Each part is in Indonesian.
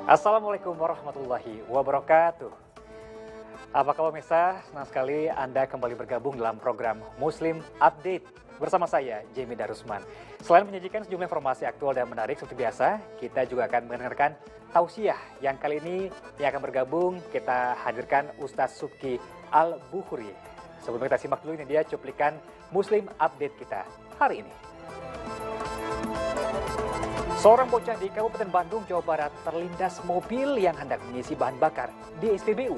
Assalamualaikum warahmatullahi wabarakatuh. Apa kabar pemirsa? Senang sekali Anda kembali bergabung dalam program Muslim Update bersama saya, Jamie Darusman. Selain menyajikan sejumlah informasi aktual dan menarik seperti biasa, kita juga akan mendengarkan tausiah yang kali ini yang akan bergabung kita hadirkan Ustadz Subki Al-Bukhuri. Sebelum kita simak dulu, ini dia cuplikan Muslim Update kita hari ini. Seorang bocah di Kabupaten Bandung, Jawa Barat terlindas mobil yang hendak mengisi bahan bakar di SPBU.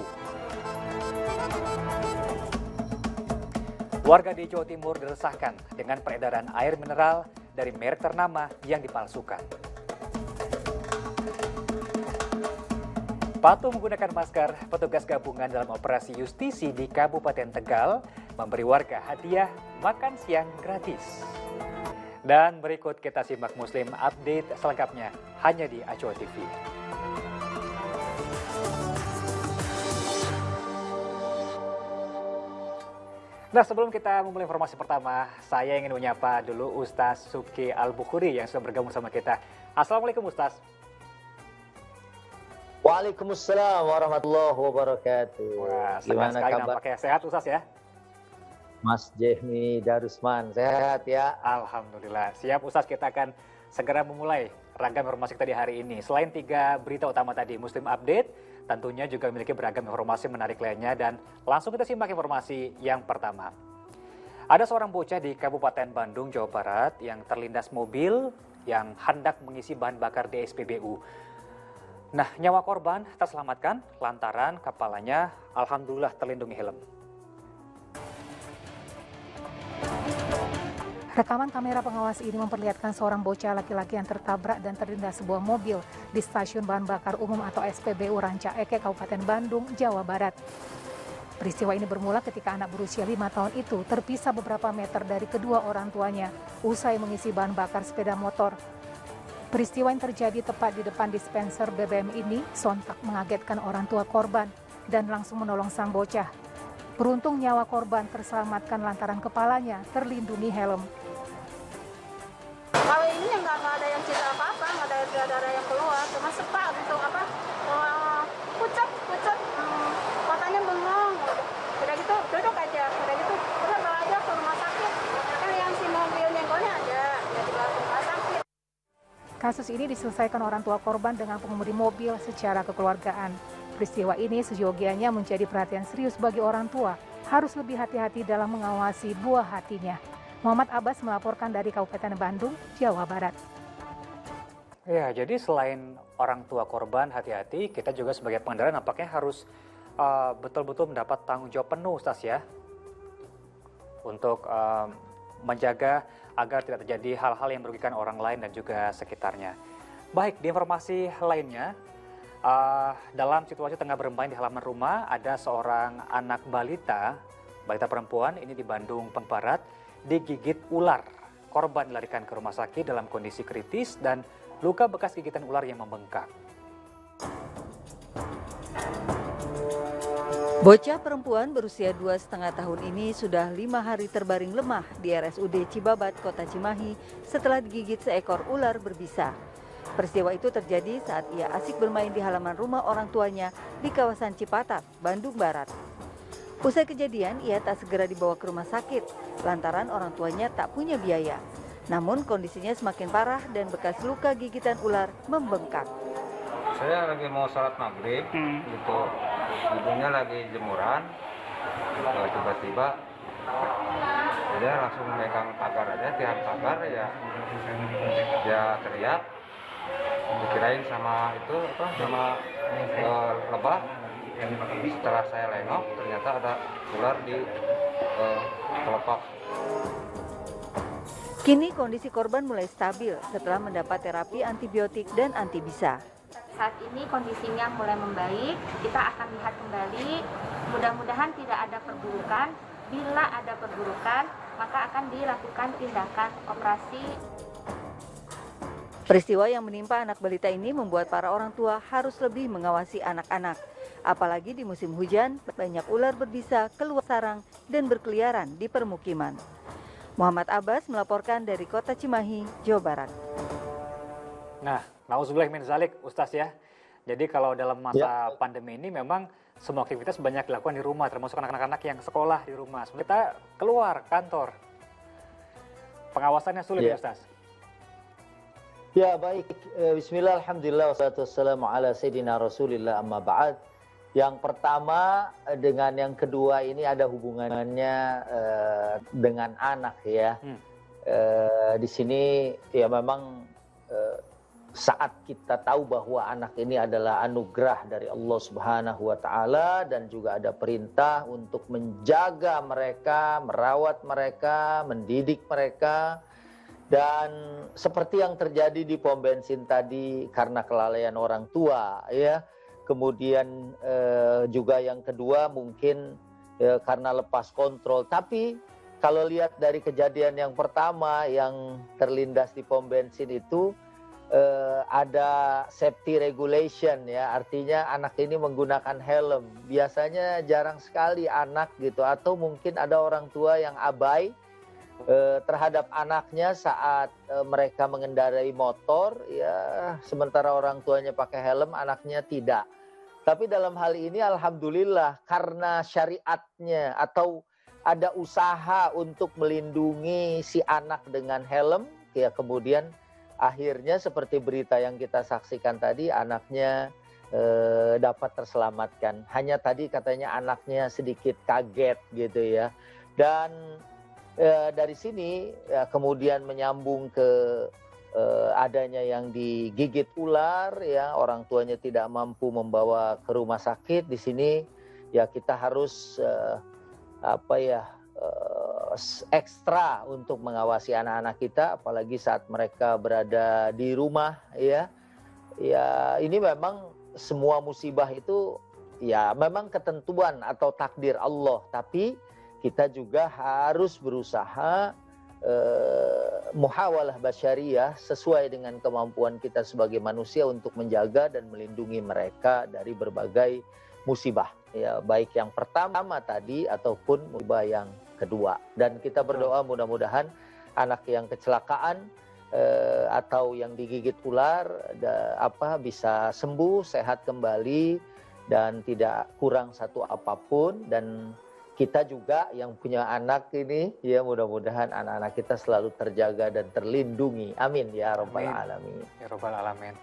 Warga di Jawa Timur diresahkan dengan peredaran air mineral dari merek ternama yang dipalsukan. Patuh menggunakan masker, petugas gabungan dalam operasi justisi di Kabupaten Tegal memberi warga hadiah makan siang gratis. Dan berikut kita simak Muslim Update selengkapnya hanya di Acuan TV. Nah, sebelum kita memulai informasi pertama, saya ingin menyapa dulu Ustadz Subki Al-Bukhuri yang sudah bergabung sama kita. Assalamualaikum Ustadz. Waalaikumsalam warahmatullahi wabarakatuh. Wah, senang sekali nampaknya. Sehat Ustadz ya? Mas Jamie Darusman, sehat ya? Alhamdulillah. Siap Ustadz, kita akan segera memulai ragam informasi kita di hari ini. Selain 3 berita utama tadi, Muslim Update, tentunya juga memiliki beragam informasi menarik lainnya. Dan langsung kita simak informasi yang pertama. Ada seorang bocah di Kabupaten Bandung, Jawa Barat yang terlindas mobil yang hendak mengisi bahan bakar di SPBU. Nah, nyawa korban terselamatkan lantaran kepalanya alhamdulillah terlindungi helm. Rekaman kamera pengawas ini memperlihatkan seorang bocah laki-laki yang tertabrak dan terlindas sebuah mobil di Stasiun Bahan Bakar Umum atau SPBU Ranca Eke, Kabupaten Bandung, Jawa Barat. Peristiwa ini bermula ketika anak berusia 5 tahun itu terpisah beberapa meter dari kedua orang tuanya usai mengisi bahan bakar sepeda motor. Peristiwa yang terjadi tepat di depan dispenser BBM ini sontak mengagetkan orang tua korban dan langsung menolong sang bocah. Beruntung nyawa korban terselamatkan lantaran kepalanya terlindungi helm. Kalau ini nggak ada yang cerita apa-apa, nggak ada darah yang keluar, cuma sepak gitu pucat, matanya bengong. Udah gitu duduk aja, udah gitu udah bawa aja ke rumah sakit. Kan yang si mobil nyenggolnya ada, ya dibawa ke rumah sakit. Kasus ini diselesaikan orang tua korban dengan pengemudi mobil secara kekeluargaan. Peristiwa ini seyogianya menjadi perhatian serius bagi orang tua, harus lebih hati-hati dalam mengawasi buah hatinya. Muhammad Abbas melaporkan dari Kabupaten Bandung, Jawa Barat. Ya, jadi selain orang tua korban hati-hati, kita juga sebagai pengendara nampaknya harus betul-betul mendapat tanggung jawab penuh, Ustaz ya, untuk menjaga agar tidak terjadi hal-hal yang merugikan orang lain dan juga sekitarnya. Baik, di informasi lainnya, dalam situasi tengah bermain di halaman rumah, ada seorang anak balita perempuan ini di Bandung Barat digigit ular. Korban dilarikan ke rumah sakit dalam kondisi kritis dan luka bekas gigitan ular yang membengkak. Bocah perempuan berusia 2,5 tahun ini sudah 5 hari terbaring lemah di RSUD Cibabat, Kota Cimahi setelah digigit seekor ular berbisa. Peristiwa itu terjadi saat ia asik bermain di halaman rumah orang tuanya di kawasan Cipatat, Bandung Barat. Usai kejadian, ia tak segera dibawa ke rumah sakit lantaran orang tuanya tak punya biaya. Namun kondisinya semakin parah dan bekas luka gigitan ular membengkak. Saya lagi mau sholat maghrib, gitu. Ibunya lagi jemuran, tiba-tiba dia langsung megang pagar aja, tiang pagar ya, dia teriak, dikirain sama itu sama lebah. Setelah saya lengok, ternyata ada ular di kelopak. Kini kondisi korban mulai stabil setelah mendapat terapi antibiotik dan antibisa. Saat ini kondisinya mulai membaik, kita akan lihat kembali, mudah-mudahan tidak ada perburukan. Bila ada perburukan, maka akan dilakukan tindakan operasi. Peristiwa yang menimpa anak balita ini membuat para orang tua harus lebih mengawasi anak-anak. Apalagi di musim hujan, banyak ular berbisa keluar sarang dan berkeliaran di permukiman. Muhammad Abbas melaporkan dari Kota Cimahi, Jawa Barat. Nah, nauzubillah min zalik, Ustaz ya. Jadi kalau dalam masa pandemi ini memang semua aktivitas banyak dilakukan di rumah, termasuk anak-anak yang sekolah di rumah. Sebenarnya kita keluar kantor, pengawasannya sulit ya Ustaz. Ya baik, bismillah, alhamdulillah, wassalatu wassalamu ala sayyidina rasulillah, amma ba'd. Yang pertama dengan yang kedua ini ada hubungannya dengan anak ya. Di sini ya memang saat kita tahu bahwa anak ini adalah anugerah dari Allah Subhanahu wa taala dan juga ada perintah untuk menjaga mereka, merawat mereka, mendidik mereka. Dan seperti yang terjadi di pom bensin tadi karena kelalaian orang tua ya. Kemudian juga yang kedua mungkin karena lepas kontrol. Tapi kalau lihat dari kejadian yang pertama yang terlindas di pom bensin itu ada safety regulation ya, artinya anak ini menggunakan helm. Biasanya jarang sekali anak gitu, atau mungkin ada orang tua yang abai terhadap anaknya saat mereka mengendarai motor ya, sementara orang tuanya pakai helm, anaknya tidak. Tapi dalam hal ini alhamdulillah karena syariatnya atau ada usaha untuk melindungi si anak dengan helm ya, kemudian akhirnya seperti berita yang kita saksikan tadi, anaknya dapat terselamatkan. Hanya tadi katanya anaknya sedikit kaget gitu ya. Dan dari sini ya, kemudian menyambung ke adanya yang digigit ular ya, orang tuanya tidak mampu membawa ke rumah sakit. Di sini ya kita harus ekstra untuk mengawasi anak-anak kita, apalagi saat mereka berada di rumah ya. Ya ini memang semua musibah itu ya memang ketentuan atau takdir Allah, tapi kita juga harus berusaha muhawalah basyariyah sesuai dengan kemampuan kita sebagai manusia untuk menjaga dan melindungi mereka dari berbagai musibah ya, baik yang pertama tadi ataupun musibah yang kedua. Dan kita berdoa mudah-mudahan anak yang kecelakaan atau yang digigit ular bisa sembuh, sehat kembali dan tidak kurang satu apapun. Dan kita juga yang punya anak ini ya, mudah-mudahan anak-anak kita selalu terjaga dan terlindungi. Amin ya rabbal alamin. Ya rabbal alamin.